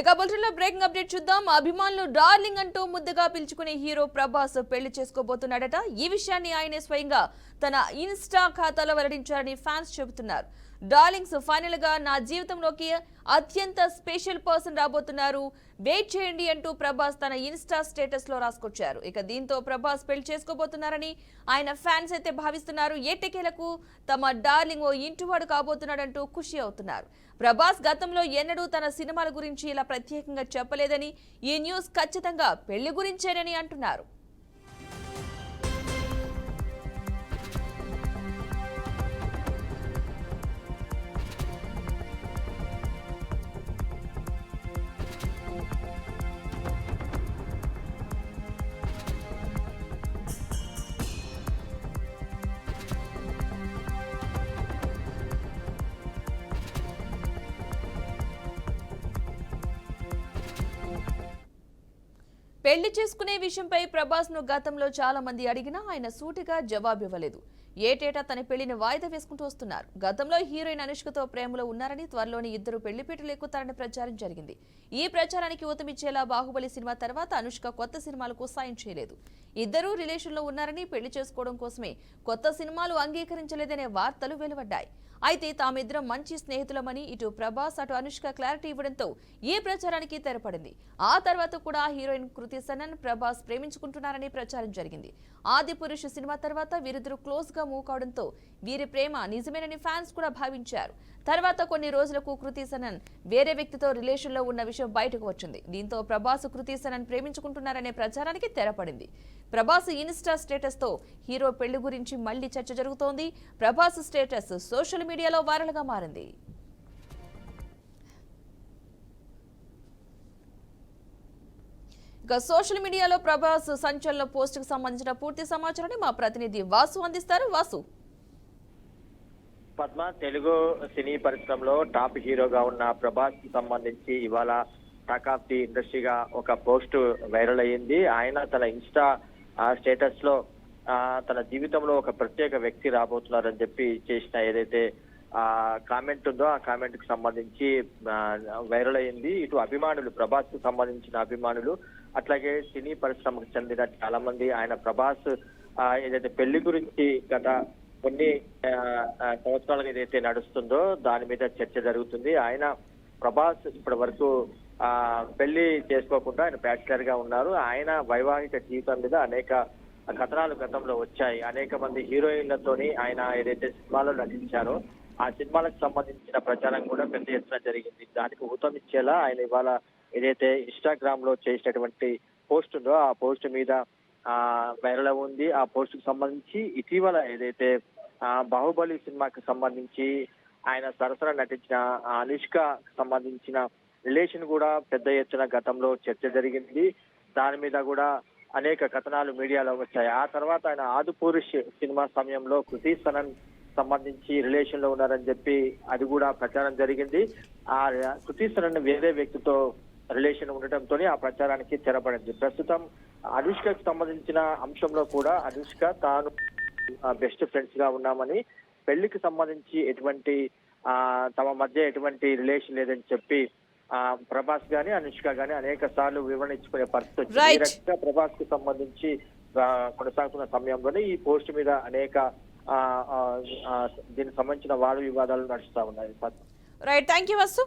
ఇక బులెటిన్లో breaking update చూద్దాం. అభిమానులు డార్లింగ్ అంటూ ముద్దుగా పిలుచుకునే హీరో ప్రభాస్ పెళ్లి చేసుకోబోతున్నాడట. ఈ విషయాన్ని ఆయనే స్వయంగా తన ఇన్స్టా ఖాతాలో వెల్లడించారని ఫ్యాన్స్ చెబుతున్నారు. డార్లింగ్స్ ఫైనల్ గా నా జీవితంలోకి అత్యంత స్పెషల్ పర్సన్ రాబోతున్నారు, వెయిట్ చేయండి అంటూ ప్రభాస్ తన ఇన్స్టా స్టేటస్ లో రాసుకొచ్చారు. ఇక దీంతో ప్రభాస్ పెళ్లి చేసుకోబోతున్నారని ఆయన ఫ్యాన్స్ అయితే భావిస్తున్నారు. ఏటకేలకు తమ డార్లింగ్ ఓ ఇంటివాడు కాబోతున్నాడంటూ ఖుషి అవుతున్నారు. ప్రభాస్ గతంలో ఎన్నడూ తన సినిమాల గురించి ఇలా ప్రత్యేకంగా చెప్పలేదని, ఈ న్యూస్ ఖచ్చితంగా పెళ్లి గురించేనని అంటున్నారు. పెళ్లి చేసుకునే విషయంపై ప్రభాస్ ను గతంలో చాలా మంది అడిగినా ఆయన సూటిగా జవాబివ్వలేదు. ఏటేటా తన పెళ్లిని వాయిదా వేసుకుంటూ వస్తున్నారు. గతంలో హీరోయిన్ అనుష్కతో ప్రేమలో ఉన్నారని, త్వరలోని ఇద్దరు పెళ్లిపీటలు ఎక్కుతారని ప్రచారం జరిగింది. ఈ ప్రచారానికి ఊతమిచ్చేలా బాహుబలి సినిమా తర్వాత అనుష్క కొత్త సినిమాలకు సాయం చేయలేదు. ఇద్దరూ రిలేషన్ లో ఉన్నారని, పెళ్లి చేసుకోవడం కోసమే కొత్త సినిమాలు అంగీకరించలేదనే వార్తలు వెలువడ్డాయి. అయితే తామిద్దరం మంచి స్నేహితులమని ఇటు ప్రభాస్ అటు అనుష్క క్లారిటీ ఇవ్వడంతో ఈ ప్రచారానికి తెరపడింది. ఆ తర్వాత కూడా హీరోయిన్ కృతి సనన్ ప్రభాస్ ప్రేమించుకుంటున్నారని ప్రచారం జరిగింది. ఆదిపురుష్ సినిమా తర్వాత వీరిద్దరూ క్లోజ్ గా మూవ్ కావడంతో వీరి ప్రేమ నిజమేనని ఫ్యాన్స్ కూడా భావించారు. తర్వాత కొన్ని రోజులకు కృతి సనన్ వేరే వ్యక్తితో రిలేషన్ లో ఉన్న విషయం బయటకు వచ్చింది. దీంతో ప్రభాస్ కృతి సనన్ ప్రేమించుకుంటున్నారనే ప్రచారానికి తెరపడింది. ప్రభాస్ ఇన్స్టా స్టేటస్ తో హీరో పెళ్లి గురించి మళ్లీ చర్చ జరుగుతోంది. ప్రభాస్ స్టేటస్ సోషల్ మీడియాలో వైరల్ గా మారింది. ఇక సోషల్ మీడియాలో ప్రభాస్ సంచలన పోస్ట్ కు సంబంధించిన పూర్తి సమాచారాన్ని మా ప్రతినిధి వాసు అందిస్తారు. వాసు. పద్మ, తెలుగు సినీ పరిశ్రమలో టాప్ హీరోగా ఉన్న ప్రభాస్ కి సంబంధించి ఇవాళ టాక్ ఆఫ్ ది ఇండస్ట్రీగా ఒక పోస్ట్ వైరల్ అయ్యింది. ఆయన తన ఇన్స్టా స్టేటస్ లో తన జీవితంలో ఒక ప్రత్యేక వ్యక్తి రాబోతున్నారని చెప్పి చేసిన ఏదైతే కామెంట్ ఉందో ఆ కామెంట్ కి సంబంధించి వైరల్ అయ్యింది. ఇటు అభిమానులు, ప్రభాస్ కు సంబంధించిన అభిమానులు, అట్లాగే సినీ పరిశ్రమకు చెందిన చాలా మంది ఆయన ప్రభాస్ ఏదైతే పెళ్లి గురించి గత కొన్ని సంవత్సరాలుగా ఏదైతే నడుస్తుందో దాని మీద చర్చ జరుగుతుంది. ఆయన ప్రభాస్ ఇప్పటి వరకు పెళ్లి చేసుకోకుండా ఆయన బ్యాచిలర్ గా ఉన్నారు. ఆయన వైవాహిక జీవితం మీద అనేక కథనాలు గతంలో వచ్చాయి. అనేక మంది హీరోయిన్లతోని ఆయన ఏదైతే సినిమాలో నటించారో ఆ సినిమాలకు సంబంధించిన ప్రచారం కూడా పెద్ద ఎత్తున జరిగింది. దానికి ఊతమిచ్చేలా ఆయన ఇవాళ ఏదైతే ఇన్స్టాగ్రామ్ లో చేసినటువంటి పోస్ట్ ఉందో ఆ పోస్ట్ మీద వైరల్ ఉంది. ఆ పోస్ట్ కు సంబంధించి ఇటీవల ఏదైతే బాహుబలి సినిమాకి సంబంధించి ఆయన సరసన నటించిన అనుష్క సంబంధించిన రిలేషన్ కూడా పెద్ద ఎత్తున గతంలో చర్చ జరిగింది. దాని మీద కూడా అనేక కథనాలు మీడియాలో వచ్చాయి. ఆ తర్వాత ఆయన ఆదిపురుష్ సినిమా సమయంలో కృతి సనన్ సంబంధించి రిలేషన్ లో ఉన్నారని చెప్పి అది కూడా ప్రచారం జరిగింది. ఆ కృతి సనన్ వేరే వ్యక్తితో రిలేషన్ ఉండటంతో ఆ ప్రచారానికి తెరపడింది. ప్రస్తుతం అనుష్కకు సంబంధించిన అంశంలో కూడా అనుష్క తాను బెస్ట్ ఫ్రెండ్స్ గా ఉన్నామని, పెళ్లికి సంబంధించి ఎటువంటి తమ మధ్య ఎటువంటి రిలేషన్ లేదని చెప్పి ప్రభాస్ గాని అనుష్క గాని అనేక సార్లు వివరణ ఇచ్చుకునే పరిస్థితి వచ్చింది. ఈ రకంగా ప్రభాస్ కు సంబంధించి కొనసాగుతున్న సమయంలోనే ఈ పోస్ట్ మీద అనేక దీనికి సంబంధించిన వాద వివాదాలు నడుస్తా ఉన్నాయి. Right, thank you Vasu.